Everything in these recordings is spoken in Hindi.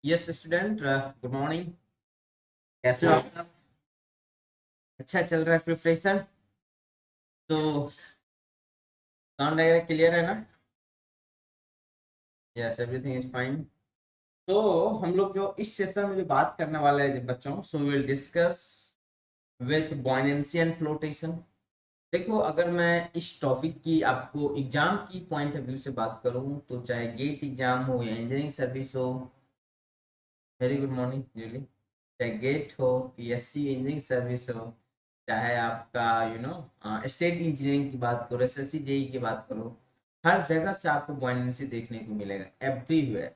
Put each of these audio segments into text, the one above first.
Yes student, good morning. कैसे हो आप सब? अच्छा चल रहा है प्रिपरेशन? तो साउंड वगैरह क्लियर है ना? Yes, everything is fine. तो हम लोग जो इस सेशन में जो बात करने वाले हैं बच्चों, so we will discuss with buoyancy and flotation. देखो, अगर मैं इस टॉपिक की आपको एग्जाम की पॉइंट ऑफ व्यू से बात करूं, तो चाहे गेट एग्जाम हो या इंजीनियरिंग सर्विस हो। Very good morning Julie. चाहे गेट हो, पीएससी इंजीनियरिंग सर्विस हो, चाहे आपका स्टेट इंजीनियरिंग की बात करो, एसएससी जेई की बात करो, हर जगह से आपको बुओयनेंसी देखने को मिलेगा, everywhere.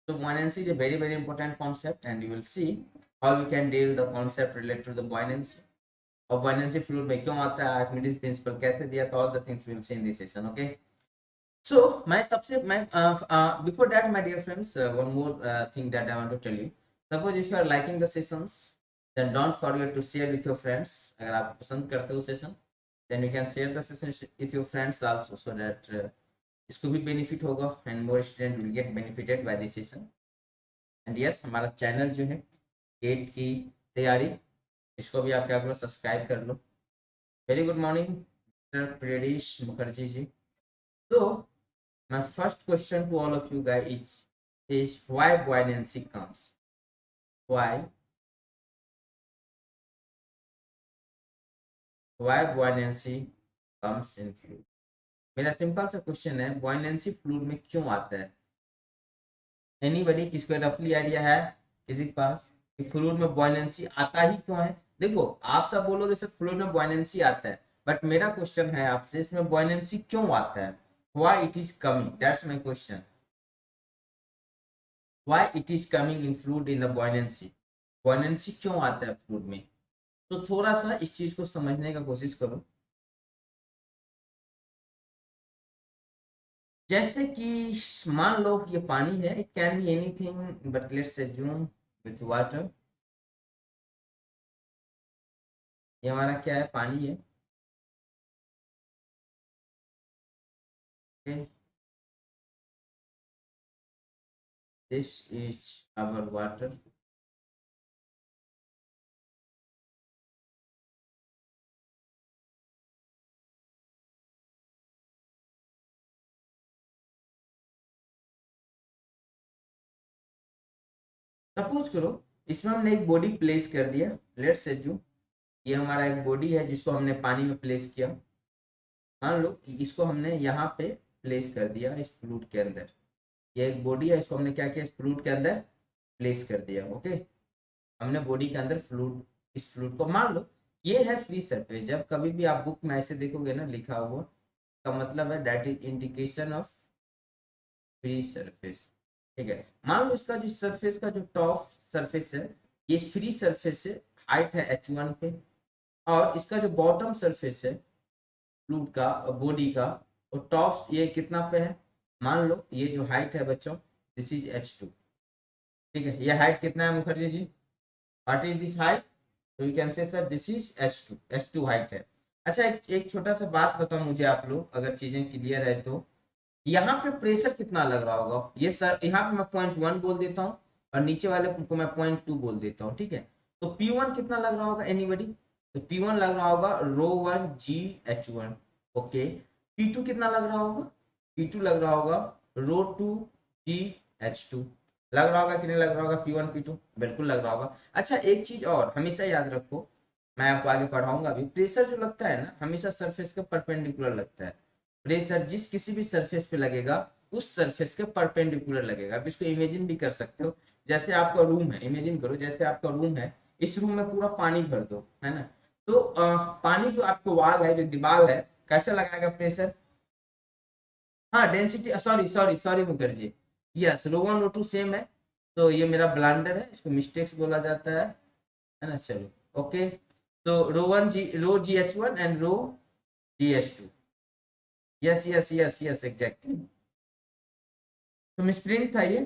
So buoyancy is a very very important concept, and you will see how you can deal the concept related to the buoyancy. और buoyancy fluid में क्यों आता है, आर्किमिडीज प्रिंसिपल कैसे दिया, तो all the things we will see in this session. Okay. So मैं before that my dear friends, one more thing that I want to tell you. Suppose if you are liking the sessions, then don't forget to share with your friends. अगर आप पसंद करते हो session, then you can share the session with your friends also, so that इसको भी benefit होगा and more student will get benefited by this session. And yes, हमारा चैनल जो है गेट की तैयारी, इसको भी आप क्या करो, सब्सक्राइब कर लो। Very good morning mister Priyesh Mukherjee ji. तो my first question to all of you guys is why buoyancy comes? Why buoyancy comes in fluid? मेरा सिंपल सा क्वेश्चन है, buoyancy फ्लूइड में क्यों आता है? एनीबडी, किसको रफली आइडिया है किसी के पास कि फ्लूइड में buoyancy आता ही क्यों है? देखो, आप सब बोलोगे सर फ्लूइड में buoyancy आता है, बट मेरा क्वेश्चन है आपसे, इसमें buoyancy क्यों आता है? Why it is coming? That's my question. Why it is coming in fluid in the buoyancy? buoyancy क्यों आता है फ्लूइड में? तो थोड़ा सा इस चीज को समझने का कोशिश करो। जैसे कि मान लो कि ये पानी है, it can be anything but let's assume with water. ये हमारा क्या है, पानी है। This is our water. Suppose करो इसमें हमने एक बॉडी प्लेस कर दिया। लेट्स अज्यूम ये हमारा एक बॉडी है जिसको हमने पानी में प्लेस किया। मान लो इसको हमने यहाँ पे प्लेस कर दिया इस फ्लूइड के अंदर। ये एक बॉडी है, इसको हमने क्या किया, इस फ्लूइड के अंदर प्लेस कर दिया। ओके, हमने बॉडी के अंदर फ्लूइड, इस फ्लूइड को मान लो ये है फ्री सरफेस। जब कभी भी आप बुक में ऐसे देखोगे ना लिखा हुआ, का मतलब है that is indication of free surface. ठीक है, मान लो इसका जो सरफेस का जो टॉप सरफेस है, ये फ्री सरफेस से हाइट है h1 पे, और इसका जो बॉटम सरफेस है फ्लूइड का, बॉडी का, वो टॉप ये कितना पे है, मान लो ये जो हाइट है बच्चों, दिस इज h2। ठीक है, ये हाइट कितना है Mukherjee ji? What is this height? तो you can say sir this is h2, h2 height है। अच्छा, एक छोटा सा बात बताओ मुझे आप लोग, अगर चीजें क्लियर है तो यहाँ पे प्रेशर कितना लग रहा होगा? ये सर यहाँ पे मैं .1 बोल देता हूँ, और नीचे वाले को मैं .2 बोल देता हूँ। ठीक है, तो P1 कितना लग रहा होगा एनीबडी? तो P1 लग रहा होगा ρ1 GH1। ओके, P2 कितना लग रहा होगा? P2 लग रहा होगा ρ2 GH2। लग रहा होगा कि नहीं लग रहा होगा? P1 P2 बिल्कुल लग रहा होगा। अच्छा, एक चीज और हमेशा याद रखो, मैं आपको आगे पढ़ाऊंगा अभी। प्रेशर जो लगता है ना, हमेशा सरफेस के परपेंडिकुलर लगता है। प्रेशर जिस किसी भी सरफेस पे लगेगा, उस सरफेस के परपेंडिकुलर लगेगा। आप इसको इमेजिन भी कर सकते हो, जैसे आपका रूम है, इमेजिन करो जैसे आपका रूम है, इस रूम में पूरा पानी भर दो, है ना? तो पानी जो आपको वाल है, जो दीवार है, कैसे लगाएगा प्रेशर? हाँ, density, sorry sorry sorry Mukherjee, yes, ρ1 ρ2 same है। तो ये मेरा ब्लंडर है, इसको मिस्टेक्स बोला जाता है ना? चलो, ओके। तो ρ1 ρ GH1 and ρ GH2। Yes yes yes yes, exactly. तो मिसप्रिंट था ये।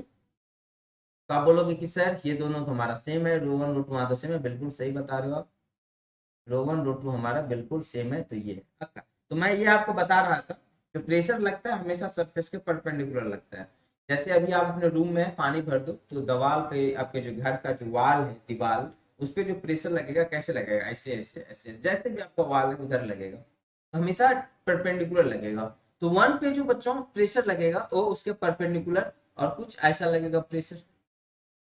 तो आप बोलोगे कि सर ये दोनों तो हमारा सेम है, ρ1 ρ2 हाँ तो सेम है, बिल्कुल सही बता रहे हो आप। ρ1 ρ2 हमारा बिल्कुल सेम है, तो ये अच्छा। तो मैं ये आपको बता रहा था, जो प्रेशर लगता है हमेशा सरफेस के परपेंडिकुलर लगता है। जैसे अभी आप अपने रूम में पानी भर दो तो दीवार पे आपके जो घर का जो वाल है, दीवार, उस पे जो प्रेशर लगेगा कैसे लगेगा, ऐसे ऐसे ऐसे, जैसे भी आपका वाल है उधर लगेगा, तो हमेशा परपेंडिकुलर लगेगा। तो वन पे जो बच्चों प्रेशर लगेगा वो उसके परपेंडिकुलर, और कुछ ऐसा लगेगा प्रेशर।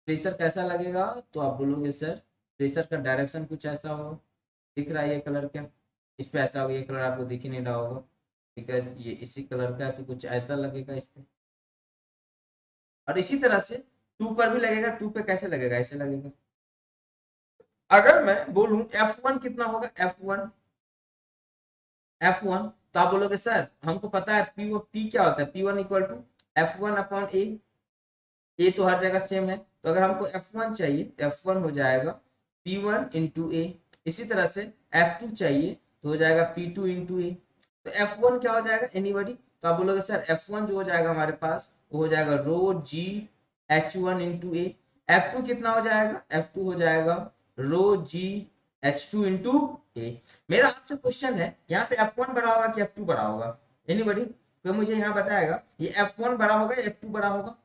प्रेशर कैसा लगेगा तो आप बोलोगे सर प्रेशर का डायरेक्शन कुछ ऐसा हो, दिख रहा है ये कलर क्या, इस पे ऐसा होगा, ये कलर आपको दिख ही नहीं रहा होगा, ठीक है, ये इसी कलर का है तो कुछ ऐसा लगेगा इस पे। और इसी तरह से टू पर भी लगेगा, टू पे कैसे लगेगा, ऐसे लगेगा। अगर मैं बोलूं F1 कितना होगा, F1 तो आप बोलोगे सर हमको पता है P क्या होता है, P1 equal to F1 upon ए तो हर जगह सेम है, तो अगर हमको F1 चाहिए तो F1 हो जाएगा P1 इंटू ए। इसी तरह से F2 चाहिए तो हो जाएगा P2 इंटू ए। तो F1 क्या हो जाएगा एनीबॉडी, तो आप बोलोगे सर F1 जो हो जाएगा हमारे पास वो हो जाएगा रो जी H1 इंटू ए। F2 कितना हो जाएगा, F2 हो जाएगा रो जी H2 इंटू ए। मेरा आपसे क्वेश्चन है यहाँ पे F1 बड़ा होगा कि F2 बड़ा होगा, एनीबॉडी कोई मुझे यहाँ बताएगा ये F1 बड़ा होगा या F2 बड़ा होगा,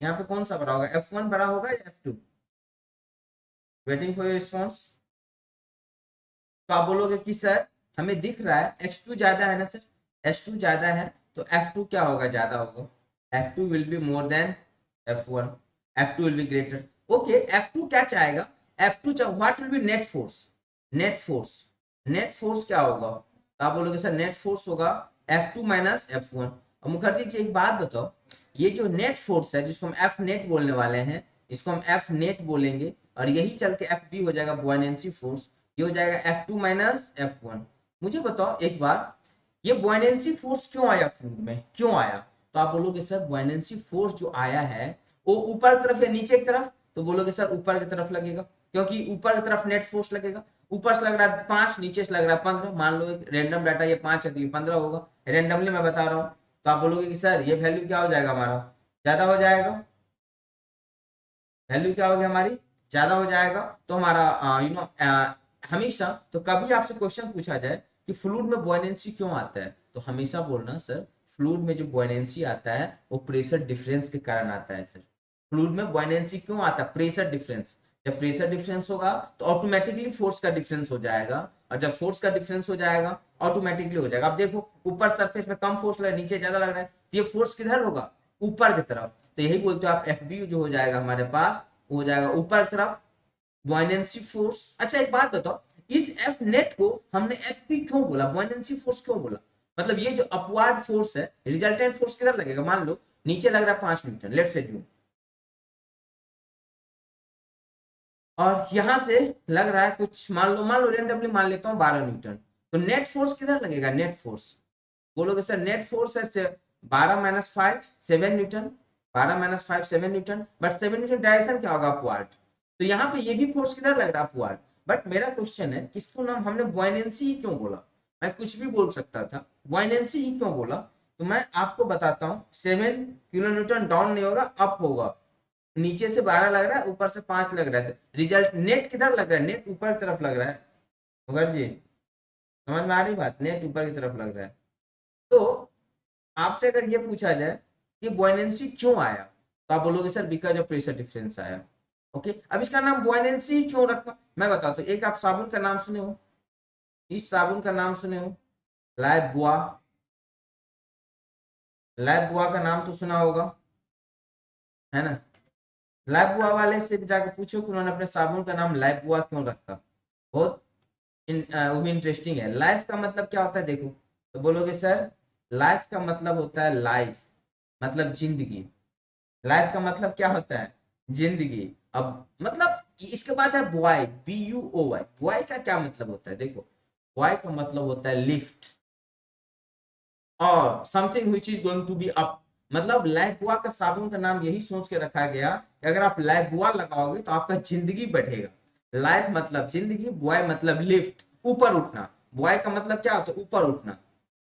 यहाँ पे कौन सा बड़ा होगा, F1 बड़ा होगा या F2? Waiting for your response. तो आप बोलोगे कि सर हमें दिख रहा है H2 ज्यादा है ना सर, H2 ज्यादा है तो F2 क्या होगा, ज्यादा होगा, F2 will be more than F1, F2 will be greater. Okay F2 क्या चाहेगा, F2 what will be net force, net force, net force क्या होगा, तो आप बोलोगे सर नेट फोर्स होगा F2 माइनस F1। और मुखर्जी जी एक बात बताओ, ये जो नेट फोर्स है जिसको हम F नेट बोलने वाले हैं, इसको हम F नेट बोलेंगे और यही चल के FB हो जाएगा बुआयनेंसी फोर्स, ये हो जाएगा F2 माइनस F1। मुझे बताओ एक बार ये बुआयनेंसी फोर्स क्यों आया फ्लूइड में, क्यों आया, तो आप बोलोगे सर बुआयनेंसी फोर्स जो आया है वो ऊपर की तरफ या नीचे की तरफ, तो बोलोगे सर ऊपर की तरफ लगेगा, क्योंकि ऊपर की तरफ नेट फोर्स लगेगा। ऊपर से लग रहा है 5, नीचे से लग रहा है 15, मान लो एक रैंडम डाटा ये 5 है तो ये 15 होगा, रैंडमली मैं बता रहा हूँ। तो आप बोलोगे कि सर ये वैल्यू क्या हो जाएगा हमारा, ज्यादा हो जाएगा, वैल्यू क्या होगी हमारी, ज्यादा हो जाएगा। तो हमारा हमेशा, तो कभी आपसे क्वेश्चन पूछा जाए कि फ्लूइड में बुओयनेंसी क्यों आता है, तो हमेशा बोलना सर फ्लूइड में जो बुओयनेंसी आता है वो प्रेशर डिफरेंस के कारण आता है सर। फ्लूइड में बुओयनेंसी क्यों आता है, प्रेशर डिफरेंस, जब प्रेशर डिफरेंस होगा तो ऑटोमेटिकली फोर्स का डिफरेंस हो जाएगा, और जब फोर्स का डिफरेंस हो जाएगा ऑटोमेटिकली हो जाएगा। अब देखो ऊपर सरफेस में कम फोर्स लग रहा है, नीचे ज्यादा लग रहा है, तो ये फोर्स किधर होगा, ऊपर की तरफ। तो यही बोलते हो आप FB जो हो जाएगा हमारे पास वो हो जाएगा ऊपर की तरफ बुओयनेंसी फोर्स। अच्छा एक बात बताओ, इस F नेट को हमने FP क्यों बोला, बुओयनेंसी फोर्स क्यों बोला, मतलब ये जो अपवार्ड फोर्स है रिजल्टेंट फोर्स किधर लगेगा, मान लो नीचे लग रहा है 5 न्यूटन लेट से जूम, और यहां से लग रहा है कुछ, मान लो रेंडमली मान लेता हूँ 12 न्यूटन, तो नेट फोर्स किधर लगेगा, नेट फोर्स, बोलोगे सर नेट फोर्स है 12 minus 5 7 Newton, 12 minus 5 7 Newton, but 7 Newton direction क्या होगा, अपवार्ड। तो यहाँ पे ये भी फोर्स किधर लग रहा है, अपवार्ड। बट मेरा क्वेश्चन है इसको नाम हमने बुओयनेंसी ही क्यों बोला, मैं कुछ भी बोल सकता था, बुओयनेंसी ही क्यों बोला, तो मैं आपको बताता हूँ 7 किलो न्यूटन डाउन नहीं होगा, अप होगा, नीचे से 12 लग रहा है ऊपर से 5 लग रहा है, रिजल्ट नेट किधर लग रहा है, नेट ऊपर की तरफ लग रहा है, मगर जी समझ में आ रही बात, नेट ऊपर की तरफ लग रहा है। तो आपसे अगर ये पूछा जाए कि बुओयनेंसी क्यों आया, तो आप बोलोगे sir because of pressure difference आया। ओके अब इसका नाम बुओयनेंसी क्यों रखा मैं बताता हूँ। एक आप साबुन का नाम सुने हो, इस साबुन का नाम सुने हो, लाइफबुआ, लाइफबुआ का नाम तो सुना होगा, है ना। लाइफबुआ वाले से भी जाके पूछो कि उन्होंने अपने साबुन का नाम लाइफबुआ क्यों रखा, बहुत वो भी इंटरेस्टिंग है। लाइफ का मतलब क्या होता है देखो, तो बोलोगे सर लाइफ का मतलब होता है लाइफ, मतलब जिंदगी, लाइफ का मतलब क्या होता है, जिंदगी। अब मतलब इसके बाद है बॉय, BUOY, बॉय का क्या मतलब होता है देखो, बॉय का मतलब होता है लिफ्ट और something which is going to be up, मतलब लाइफ बुआ का साबुन का नाम यही सोच के रखा गया कि अगर आप लाइफ बुआ लगाओगे तो आपका जिंदगी बढ़ेगा। लाइफ मतलब जिंदगी, बॉय मतलब लिफ्ट, ऊपर उठना, बॉय का मतलब क्या होता है, ऊपर उठना,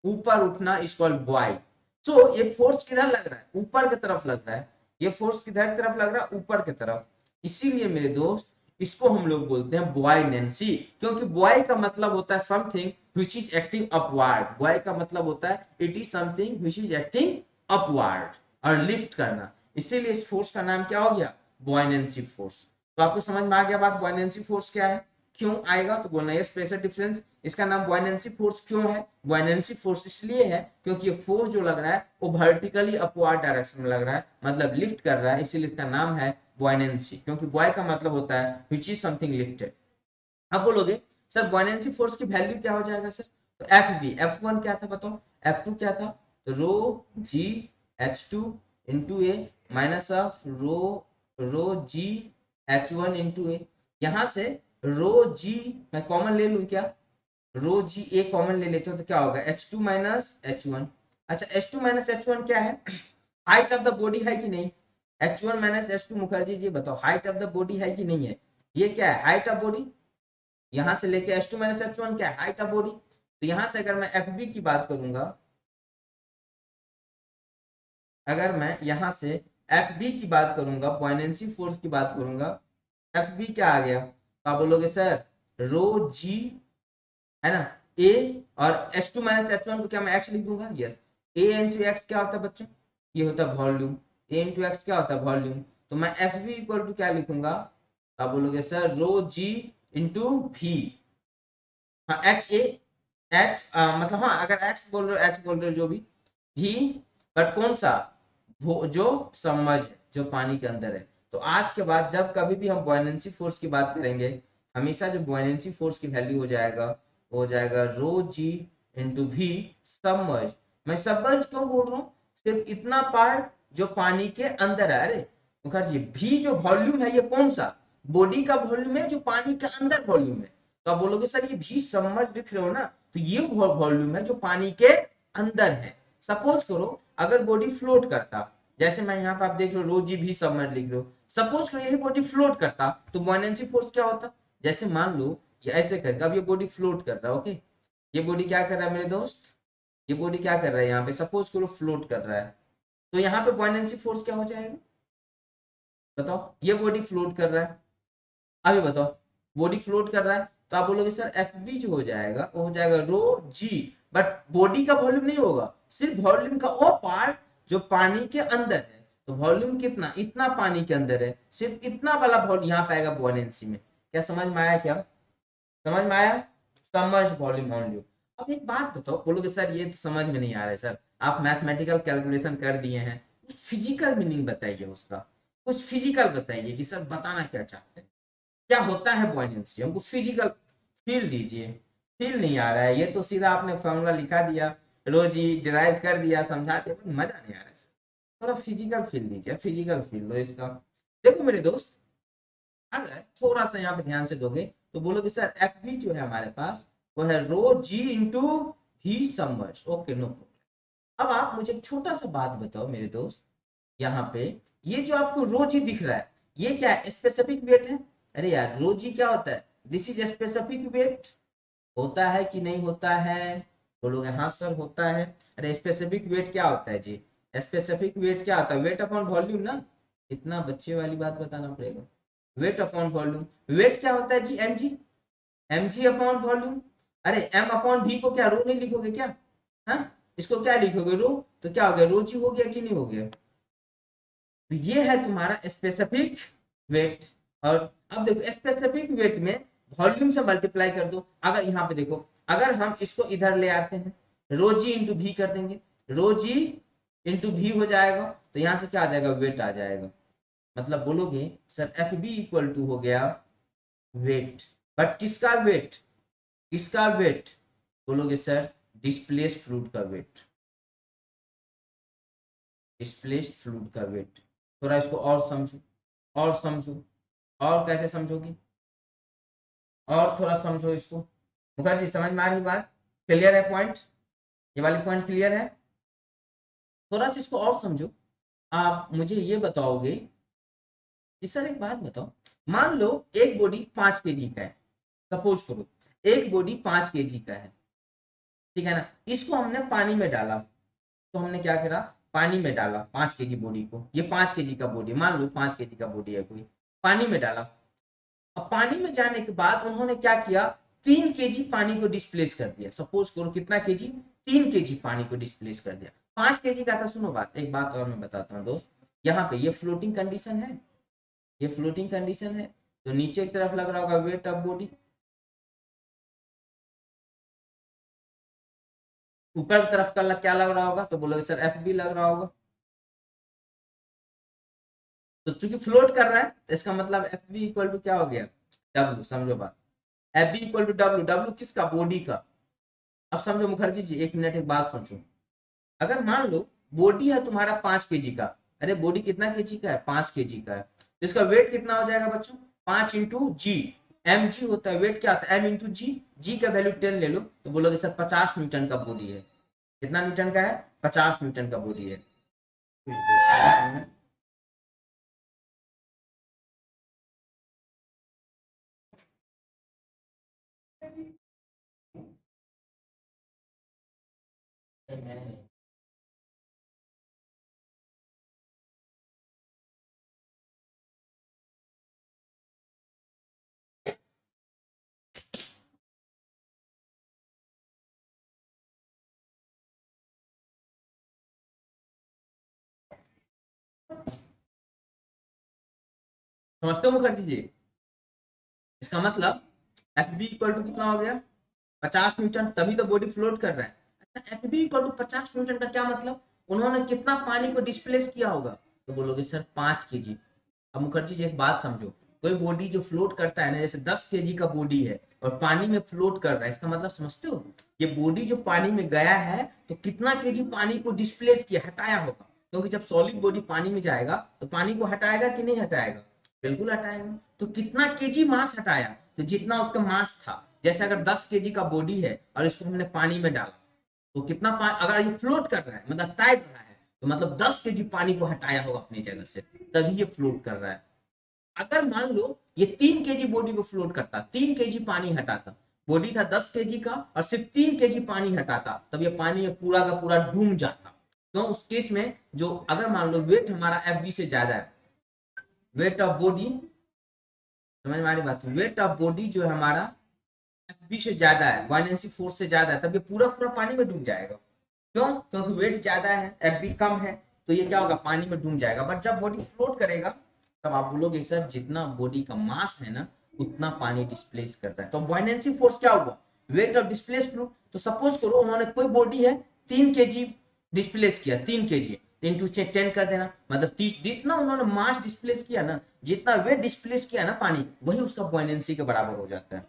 ऊपर उठना इज कॉल्ड बॉय। सो ये फोर्स किधर लग रहा है, ऊपर की तरफ लग रहा है, ये फोर्स किधर की तरफ लग रहा है, ऊपर की तरफ। इसीलिए मेरे दोस्त इसको हम लोग बोलते हैं बुओयनेंसी, क्योंकि बुओय का मतलब होता है something which is acting upward, buoy का मतलब होता है it is something which is acting upward, और लिफ्ट करना, इसीलिए इस फोर्स का नाम क्या हो गया, बॉयनेंसी फोर्स। तो आपको समझ में आ गया बात, बॉयनेंसी फोर्स क्या है, क्यों आएगा तो बोलना यस प्रेशर डिफरेंस। इसका नाम बॉयनेंसी फोर्स क्यों है, बॉयनेंसी फोर्स इसलिए है क्योंकि ये फोर्स जो लग रहा है वो वर्टिकली अपवर्ड डायरेक्शन में लग रहा है, मतलब लिफ्ट कर रहा है, इसीलिए इसका नाम है बॉयनेंसी, क्योंकि बॉय का मतलब होता है व्हिच इज समथिंग लिफ्टेड। अब बोलोगे सर बॉयनेंसी फोर्स की वैल्यू क्या हो जाएगा सर, तो एफ वी, एफ वन क्या था बताओ, एफ टू क्या था, तो rho G H two into A minus of rho G H one into A. यहां से रो जी मैं कॉमन ले लू क्या, रो जी ए कॉमन ले लेते हो तो क्या होगा H two minus H one. अच्छा H two minus H one क्या है, हाइट ऑफ द बॉडी है कि नहीं, H one minus H two, Mukherjee ji बताओ हाइट ऑफ द बॉडी है कि नहीं है, ये क्या है हाइट ऑफ बॉडी, यहां से लेके H two minus H one क्या है हाइट ऑफ बॉडी। तो यहां से अगर मैं एफ बी की बात करूंगा, अगर मैं यहां से एफ बी की बात करूंगा, बॉयनेंसी फोर्स की बात करूंगा, एफ बी क्या आ गया, तो आप बोलोगे सर रो जी है ना ए, और H two minus H one को क्या मैं एक्स लिख दूंगा, यस ए इंटू एक्स क्या होता है बच्चों, ये होता है वॉल्यूम, ए इंटू एक्स क्या होता है वॉल्यूम, तो मैं एफ बी इक्वल टू क्या लिखूंगा, आप बोलोगे सर रो जी इंटू भी, हाँ एच ए एच मतलब हाँ अगर एक्स बोल रहे हो एच बोल रहे हो जो भी, ही बट कौन सा, वो जो सबमर्ज है जो पानी के अंदर है। तो आज के बाद जब कभी भी हम बॉयनेंसी फोर्स की बात करेंगे, हमेशा जो बॉयनेंसी फोर्स की वैल्यू हो जाएगा वो हो जाएगा रो जी इंटू भी सबमर्ज। मैं सबमर्ज क्यों बोल रहा हूँ, सिर्फ इतना पार्ट जो पानी के अंदर है। अरे मुखर्जी भी जो वॉल्यूम है ये कौन सा, बॉडी का वॉल्यूम है जो पानी के अंदर वॉल्यूम है, तो आप बोलोगे सर ये भी सबमर्ज दिख रहे हो ना, तो ये वॉल्यूम है जो पानी के अंदर है। सपोज करो अगर बॉडी फ्लोट करता, जैसे मैं यहाँ पे आप देख रहे हो रो जी भी सबमर्ज लिख रहे हो, सपोज करो यही बॉडी फ्लोट करता तो बुयान्सी फोर्स क्या होता, जैसे मान लो ये ऐसे करके अब ये बॉडी फ्लोट कर रहा है, ओके ये बॉडी क्या कर रहा है मेरे दोस्त, ये बॉडी क्या कर रहा है यहाँ पे सपोज करो फ्लोट कर रहा है, तो यहाँ पे बुयान्सी फोर्स क्या हो जाएगा बताओ, ये बॉडी फ्लोट कर रहा है, अभी बताओ बॉडी फ्लोट कर रहा है, तो आप बोलोगे सर एफ बी जो हो जाएगा वो हो जाएगा रो जी, बट बॉडी का वॉल्यूम नहीं होगा, सिर्फ वॉल्यूम का वो पार्ट जो पानी के अंदर है। तो वॉल्यूम कितना, इतना पानी के अंदर है, सिर्फ इतना वाला वॉल्यूम यहाँ पे आएगा बुयान्सी में। क्या समझ में आया, क्या समझ में आया, सबमर्ज वॉल्यूम ओनली। अब एक बात बताओ, बोलोगे सर ये तो समझ में नहीं आ रहा है सर, आप मैथमेटिकल कैलकुलेशन कर दिए हैं, कुछ फिजिकल मीनिंग बताइए उसका, कुछ फिजिकल बताइए कि सर बताना क्या चाहते हैं, क्या होता है बुयान्सी, हमको फिजिकल फील दीजिए। फील नहीं आ रहा है, ये तो सीधा आपने फॉर्मूला लिखा दिया, रोज ही डिराइव कर दिया समझाते, पर मजा नहीं आ रहा है सर, थोड़ा फिजिकल फील दीजिए, फिजिकल फील लो इसका। देखो मेरे दोस्त अगर थोड़ा सा यहाँ पे ध्यान से दोगे तो बोलोगे सर एफ बी जो है हमारे पास वो है रो जी इंटू भी सबमर्ज, ओके नो प्रॉब्लम। अब आप मुझे एक छोटा सा बात बताओ मेरे दोस्त, यहाँ पे ये जो आपको रो जी दिख रहा है ये क्या है, स्पेसिफिक वेट है, अरे यार रो जी क्या होता है, दिस इज स्पेसिफिक वेट, होता है कि नहीं होता है, बोलोगे हाँ सर होता है। अरे स्पेसिफिक वेट क्या होता है जी, स्पेसिफिक वेट क्या होता है, वेट अपॉन वॉल्यूम ना, इतना बच्चे वाली बात बताना पड़ेगा, वेट अपॉन वॉल्यूम, वेट क्या होता है जी M G, M G upon volume. अरे एम अपॉन भी को क्या रो नहीं लिखोगे क्या, हाँ इसको क्या लिखोगे रो, तो क्या हो गया रो जी हो गया कि नहीं हो गया, तो ये है तुम्हारा स्पेसिफिक वेट। और अब देखो स्पेसिफिक वेट में वॉल्यूम से मल्टीप्लाई कर दो, अगर यहाँ पे देखो अगर हम इसको इधर ले आते हैं रो जी इंटू भी कर देंगे, रो जी इंटू भी हो जाएगा, तो यहाँ से क्या आ जाएगा वेट आ जाएगा, मतलब बोलोगे sir F B equal to हो गया वेट, बट किसका वेट, किसका वेट, बोलोगे सर डिस्प्लेस्ड फ्लूइड का वेट, डिस्प्लेस्ड फ्लूइड का वेट। थोड़ा इसको और समझो, और समझो, और कैसे समझोगे, और थोड़ा समझो इसको, मुखर्जी समझ में आ रही बात, क्लियर है पॉइंट, ये वाली पॉइंट क्लियर है, थोड़ा सा इसको और समझो। आप मुझे ये बताओगे कि सर एक बात बताओ, मान लो एक बॉडी 5 kg का है, सपोज करो एक बॉडी 5 kg का है, ठीक है ना, इसको हमने पानी में डाला, तो हमने क्या करा पानी में डाला 5 kg बॉडी को, ये 5 kg का बॉडी, मान लो 5 kg का बॉडी है कोई, पानी में डाला, अब पानी में जाने के बाद उन्होंने क्या किया 3 kg पानी को डिस्प्लेस कर दिया, सपोज करो कितना केजी 3 kg पानी को डिस्प्लेस कर दिया, 5 kg का था। सुनो बात, एक बात और मैं बताता हूँ दोस्त, यहाँ पे ये फ्लोटिंग कंडीशन है, ये फ्लोटिंग कंडीशन है, तो नीचे की तरफ लग रहा होगा वेट ऑफ बॉडी, ऊपर की तरफ का क्या लग रहा होगा, तो बोलोगे सर एफ बी लग रहा होगा। तो चूंकि फ्लोट कर रहा है तो इसका मतलब एफ बी इक्वल टू क्या हो गया, डब्ल्यू, समझो बात, F B equal to W, W किसका, बॉडी का। अब समझो मुखर्जी जी, एक मिनट एक बात सोचो, अगर मान लो बॉडी है तुम्हारा 5 kg का, अरे बॉडी कितना केजी का है, 5 kg का है, तो इसका वेट कितना हो जाएगा बच्चों, 5 × जी, एम जी होता है, वेट क्या होता है, एम × जी, जी का वैल्यू 10 ले लो, तो बोलोगे सर 50 न्यूटन का बॉडी है। कितना न्यूटन का है, 50 न्यूटन का बॉडी है। समझते हो मुखर्जी जी, इसका मतलब एफ बी इक्वल टू कितना हो गया, 50 न्यूटन, तभी तो बॉडी फ्लोट कर रहा है। अच्छा, F B equal to 50 newton का क्या मतलब, उन्होंने कितना पानी को डिस्प्लेस किया होगा, तो बोलोगे सर 5 kg। अब मुखर्जी जी एक बात समझो, कोई बॉडी जो फ्लोट करता है ना, जैसे 10 kg का बॉडी है और पानी में फ्लोट कर रहा है, इसका मतलब समझते हो, ये बॉडी जो पानी में गया है तो कितना केजी पानी को डिस्प्लेस किया, हटाया होगा, क्योंकि जब सॉलिड बॉडी पानी में जाएगा तो पानी को हटाएगा कि नहीं हटाएगा, बिल्कुल हटाएगा। तो कितना केजी मास हटाया, तो जितना उसका मास था, जैसे अगर 10 kg का बॉडी है और इसको हमने पानी में डाला, तो कितना अगर ये फ्लोट कर रहा है मतलब तैर रहा है, तो मतलब 10 kg पानी को हटाया होगा अपनी जगह से, तभी ये फ्लोट कर रहा है। अगर मान लो ये 3 kg बॉडी को फ्लोट करता, 3 kg पानी हटाता, बॉडी था 10 kg का और सिर्फ 3 kg पानी हटाता, तब ये पानी में पूरा का पूरा डूब जाता। तो उस केस में जो अगर मान लो वेट हमारा एफ बी से ज्यादा है, वेट ऑफ बॉडी, समझ में आ रही बात, वेट ऑफ बॉडी जो है हमारा एफ बी से ज्यादा है, वाइनेंसी फोर्स से ज्यादा है, तब ये पूरा पूरा पानी में डूब जाएगा। क्यों, क्योंकि वेट ज्यादा है, एफ बी कम है, तो ये क्या होगा, पानी में डूब जाएगा। बट जब बॉडी फ्लोट करेगा तब आप बोलोगे सर जितना बॉडी का मास है ना उतना पानी डिस्प्लेस करता है, तो बॉयनेंसी फोर्स क्या हुआ, वेट ऑफ डिस्प्लेस फ्लो। तो सपोज करो उन्होंने कोई बॉडी है 3 kg डिस्प्लेस किया, 3 kg इंटू 10 कर देना, मतलब 30, जितना उन्होंने मास डिस्प्लेस किया ना, जितना वेट डिस्प्लेस किया ना पानी, वही उसका बॉयनेंसी के बराबर हो जाता है,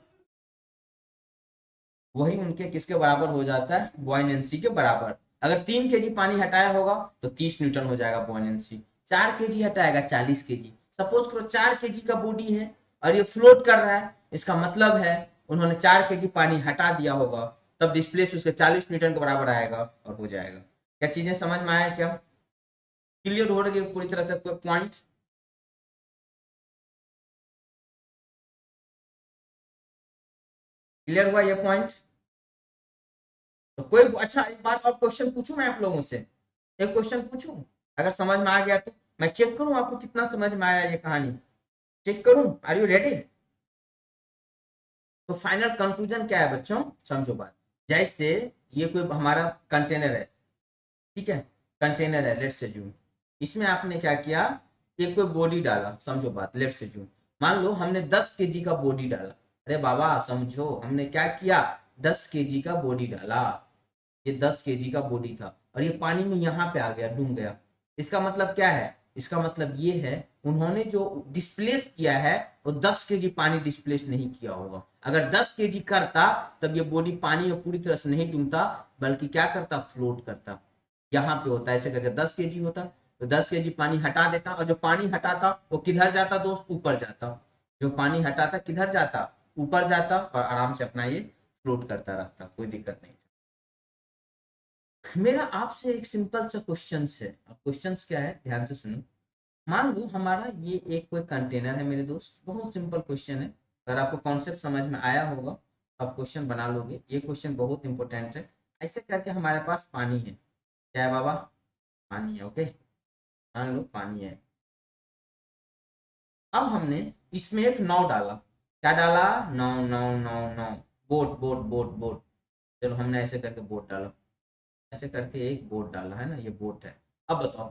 वही उनके किसके बराबर हो जाता है, बॉयनेंसी के बराबर। अगर 3 kg पानी हटाया होगा तो 30 न्यूटन हो जाएगा बॉयनेंसी, 4 kg हटाएगा 40 kg। सपोज करो 4 kg का बॉडी है और ये फ्लोट कर रहा है, इसका मतलब है उन्होंने 4 kg पानी हटा दिया होगा, तब डिस्प्लेस उसके 40 न्यूटन के बराबर आएगा और हो जाएगा। क्या चीजें समझ में आया क्या, क्लियर हो रही है पूरी तरह से, कोई पॉइंट क्लियर हुआ ये पॉइंट। तो कोई अच्छा एक बात और क्वेश्चन पूछूं मैं आप लोगों से, एक क्वेश्चन पूछूं, अगर समझ में आ गया तो मैं चेक करूं आपको कितना समझ में आया ये कहानी, चेक करूं, आर यू रेडी। तो फाइनल कंक्लूजन क्या है बच्चों, समझो बात, जैसे ये कोई हमारा कंटेनर है, ठीक है, कंटेनर है, लेट्स अज्यूम, इसमें आपने क्या किया, एक कोई बॉडी डाला, समझो बात, लेट्स अज्यूम, मान लो हमने 10 kg का बॉडी डाला, अरे बाबा समझो हमने क्या किया, 10 kg का बॉडी डाला, ये 10 kg का बॉडी था और ये पानी में यहाँ पे आ गया, डूब गया, इसका मतलब क्या है, इसका मतलब ये है उन्होंने जो डिस्प्लेस किया है वो 10 kg पानी डिस्प्लेस नहीं किया होगा। अगर 10 kg करता तब ये बॉडी पानी में पूरी तरह से नहीं डूबता, बल्कि क्या करता, फ्लोट करता, यहाँ पे होता है ऐसे करके 10 kg होता, तो 10 kg पानी हटा देता, और जो पानी हटाता वो किधर जाता दोस्त, ऊपर जाता, जो पानी हटाता किधर जाता, ऊपर जाता, और आराम से अपना ये फ्लोट करता रहता, कोई दिक्कत नहीं। मेरा आपसे एक सिंपल सा क्वेश्चन है, क्वेश्चन क्या है ध्यान से सुनो, मान लो हमारा ये एक कोई कंटेनर है मेरे दोस्त, बहुत सिंपल क्वेश्चन है, अगर आपको कॉन्सेप्ट समझ में आया होगा आप क्वेश्चन बना लोगे, ये क्वेश्चन बहुत इंपॉर्टेंट है। ऐसे करके हमारे पास पानी है, क्या है बाबा, पानी है, ओके, मान लो पानी है। अब हमने इसमें एक नाव डाला, क्या डाला, नाव नाव नाव नाव, बोट बोट बोट बोट, चलो हमने ऐसे करके बोट डाला, ऐसे करके एक बोट डाला है ना, ये बोट है। अब बताओ,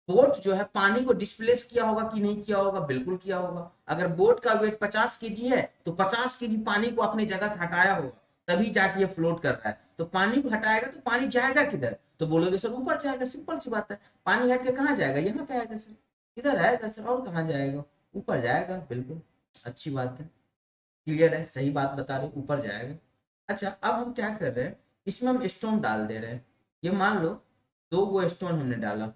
बोट जो है पानी को डिस्प्लेस किया होगा कि नहीं किया होगा? बिल्कुल किया होगा। अगर बोट का वेट 50 kg है तो 50 kg पानी को अपनी जगह से हटाया होगा, तभी जाके ये फ्लोट कर रहा है। तो पानी को हटाएगा तो पानी जाएगा किधर? तो बोलोगे सर ऊपर जाएगा, सिंपल सी बात है। पानी हट के कहाँ जाएगा? यहाँ पे आएगा सर। इधर आएगा सर, और कहाँ जाएगा? ऊपर जाएगा, बिल्कुल। अच्छी बात है, क्लियर है, सही बात बता रहे हो, ऊपर जाएगा। अच्छा, अब हम क्या कर रहे हैं, इसमें हम स्टोन डाल दे रहे हैं। ये मान लो 2 गो स्टोन हमने डाला,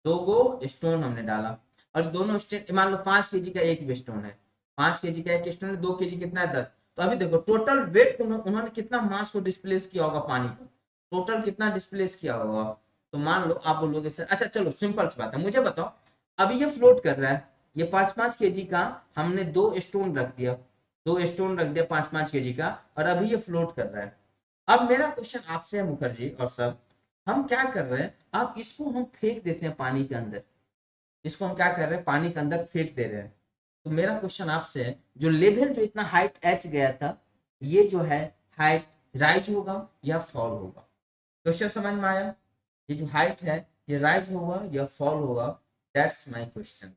2 गो स्टोन हमने डाला, और दोनों स्टोन मान लो 5 kg का एक भी स्टोन है। 5 kg का एक स्टोन है, 2 kg कितना है? 10। तो अभी देखो टोटल वेट उन्होंने कितना मास को डिस्प्लेस किया होगा पानी को, टोटल कितना डिस्प्लेस किया होगा? तो मान लो आप बोलोगे सर, अच्छा चलो सिंपल सी बात है, मुझे बताओ, अभी ये फ्लोट कर रहा है, ये 5-5 kg का, हमने 2 स्टोन रख दिया, 2 स्टोन रख दिया 5-5 kg का, और अभी ये फ्लोट कर रहा है। अब मेरा क्वेश्चन आपसे है मुखर्जी और सब, हम क्या कर रहे हैं, अब इसको हम फेंक देते हैं पानी के अंदर। इसको हम क्या कर रहे हैं, पानी के अंदर फेंक दे रहे हैं। तो मेरा क्वेश्चन आपसे है, जो लेवल जो इतना हाइट एच गया था, ये जो है हाइट राइज होगा या फॉल होगा? क्वेश्चन समझ में आया? ये जो हाइट है, ये राइज होगा या फॉल होगा? That's my question.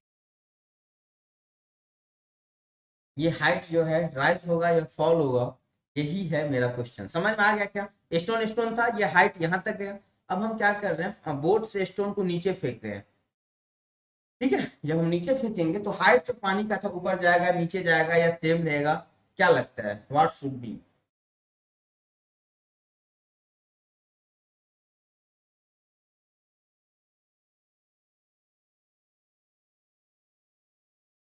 ये हाइट जो है राइज होगा या फॉल होगा, यही है मेरा क्वेश्चन। समझ में आ गया क्या? स्टोन स्टोन था, ये हाइट यहाँ तक गया। अब हम क्या कर रहे हैं, बोर्ड से स्टोन को नीचे फेंक रहे हैं। ठीक है, जब हम नीचे फेंकेंगे तो हाइट जो पानी का था ऊपर जाएगा, नीचे जाएगा, या सेम रहेगा? क्या लगता है, व्हाट शुड बी?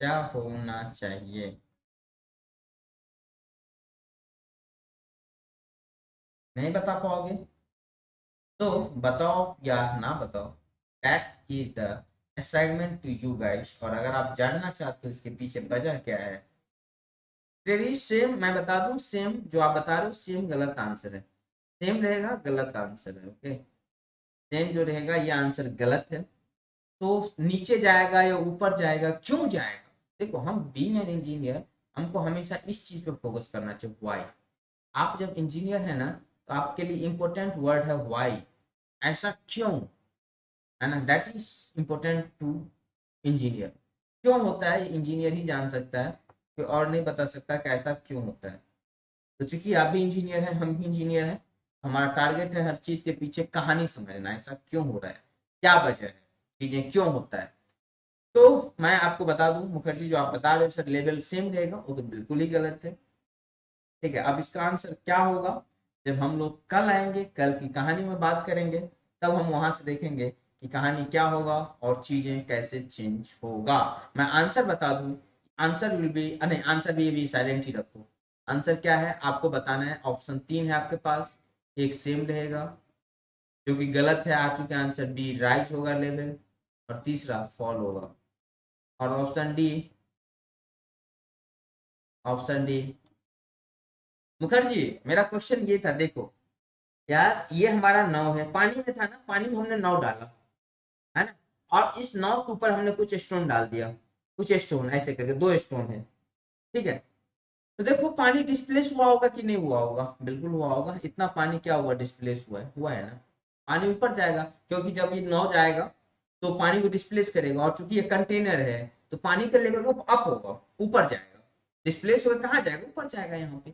क्या होना चाहिए? नहीं बता पाओगे तो बताओ या ना बताओ, that is the assignment to you guys. और अगर आप जानना चाहते हो इसके पीछे वजह क्या है, तेरी सेम मैं बता दूं, सेम जो आप बता रहे हो सेम गलत आंसर है। सेम रहेगा, गलत आंसर है, ओके। सेम जो रहेगा ये आंसर गलत है। तो नीचे जाएगा या ऊपर जाएगा, क्यों जाएगा? देखो, हम बीइंग एन इंजीनियर, हमको हमेशा इस चीज पे फोकस करना चाहिए, व्हाई। आप जब इंजीनियर है ना, तो आपके लिए इंपॉर्टेंट वर्ड है व्हाई। ऐसा क्यों, है ना, that is important to engineer. क्यों होता है इंजीनियर ही जान सकता है, कोई और नहीं बता सकता कि ऐसा क्यों होता है। तो चूंकि आप भी इंजीनियर हैं, हम भी इंजीनियर हैं, हमारा टारगेट है हर चीज के पीछे कहानी समझना, ऐसा क्यों हो रहा है, क्या वजह है, चीजें क्यों होता है। तो मैं आपको बता दूं मुखर्जी, जो आप बता रहे हो सर लेवल सेम रहेगा, वो तो बिल्कुल ही गलत है। ठीक है, अब इसका आंसर क्या होगा, जब हम लोग कल आएंगे, कल की कहानी में बात करेंगे, तब हम वहां से देखेंगे कि कहानी क्या होगा और चीजें कैसे चेंज होगा। मैं आंसर बता दूं, आंसर विल बी, नहीं आंसर भी साइलेंट ही रखो। आंसर क्या है आपको बताना है, ऑप्शन 3 है आपके पास, एक सेम रहेगा, जो कि गलत है, आ चुके आंसर बी राइट होगा लेवल, और तीसरा फॉल होगा। और option D, option D. Mukherjee, मेरा क्वेश्चन ये था, देखो यार, ये हमारा नाव है, पानी में था ना, पानी में हमने नाव डाला, है ना, और इस नाव के ऊपर हमने कुछ स्टोन डाल दिया, कुछ स्टोन ऐसे करके 2 स्टोन है। ठीक है, तो देखो पानी डिस्प्लेस हुआ होगा कि नहीं हुआ होगा? बिल्कुल हुआ होगा। इतना पानी क्या हुआ, डिस्प्लेस हुआ है ना। पानी ऊपर जाएगा, क्योंकि जब ये नाव जाएगा तो पानी को डिस्प्लेस करेगा, और चूंकि ये कंटेनर है तो पानी का लेवल वो अप होगा, ऊपर जाएगा। डिस्प्लेस होकर कहाँ जाएगा? ऊपर जाएगा यहाँ पे।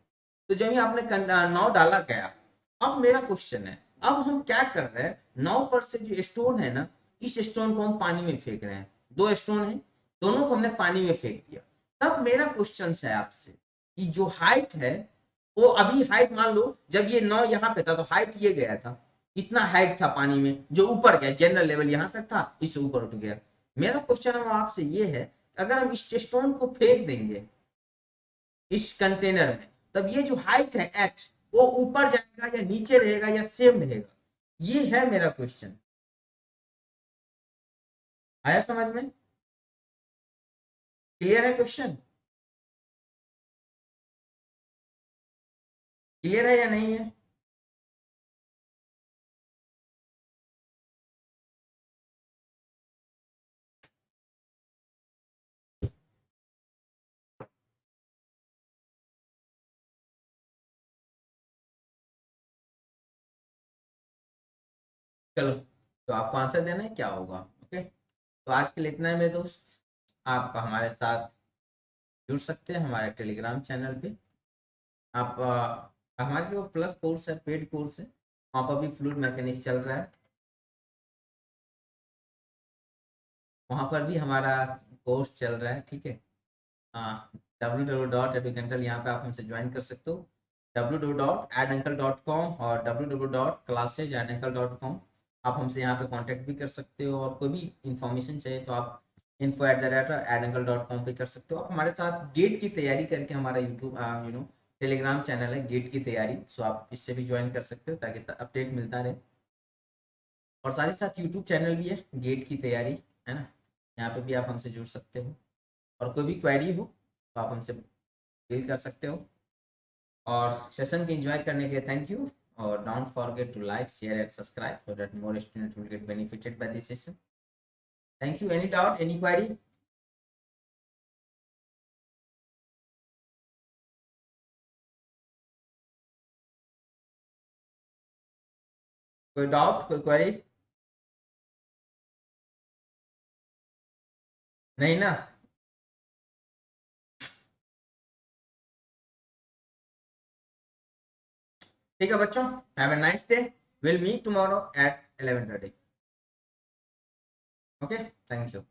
तो जब ही आपने नाव डाला गया, अब मेरा क्वेश्चन है, अब हम क्या कर रहे हैं, नाव पर से जो स्टोन है ना, इस स्टोन को हम पानी में फेंक रहे हैं। 2 स्टोन है, दोनों को हमने पानी में फेंक दिया। तब मेरा क्वेश्चन है आपसे, कि जो हाइट है, वो अभी हाइट मान लो, जब ये 9 यहाँ पे था तो हाइट ये गया था, इतना हाइट था पानी में, जो ऊपर गया, जनरल लेवल यहाँ तक था, इससे ऊपर उठ गया। मेरा क्वेश्चन आपसे ये है, अगर हम इस स्टोन को फेंक देंगे इस कंटेनर में, तब ये जो हाइट है एच, वो ऊपर जाएगा या नीचे रहेगा या सेम रहेगा? ये है मेरा क्वेश्चन। आया समझ में? क्लियर है क्वेश्चन? क्लियर है या नहीं है? चलो, तो आपको आंसर देना है क्या होगा। ओके, तो आज के लिए इतना है मेरे दोस्त। आप हमारे साथ जुड़ सकते हैं हमारे टेलीग्राम चैनल पे। आप हमारे जो प्लस कोर्स है, पेड कोर्स है, वहाँ पर भी फ्लूइड मैकेनिक्स चल रहा है। वहाँ पर भी हमारा कोर्स चल रहा है, ठीक है। हाँ, www.educantal यहाँ पे आप हमसे ज्वाइन कर सकते हो, www.adancle.com और www.classesadancle.com। आप हमसे यहाँ पे कांटेक्ट भी कर सकते हो, और कोई भी इंफॉर्मेशन चाहिए तो आप info@adancle.com पे कर सकते हो। आप हमारे साथ गेट की तैयारी करके, हमारा यूट्यूब टेलीग्राम चैनल है गेट की तैयारी, सो आप इससे भी ज्वाइन कर सकते हो ताकि अपडेट मिलता रहे। और साथ ही साथ यूट्यूब चैनल भी है गेट की तैयारी, है ना, यहाँ पे भी आप हमसे जुड़ सकते हो। और कोई भी क्वेरी हो तो आप हमसे डील कर सकते हो। और सेशन को एंजॉय करने के लिए थैंक यू। और don't forget to like, share and subscribe so that more student will get benefited by this session. Thank you. Any doubt, any query? कोई डाउट, कोई क्वेरी? नहीं ना? ठीक है बच्चों, have a nice day. Will meet tomorrow at 11:30। Okay, thank you.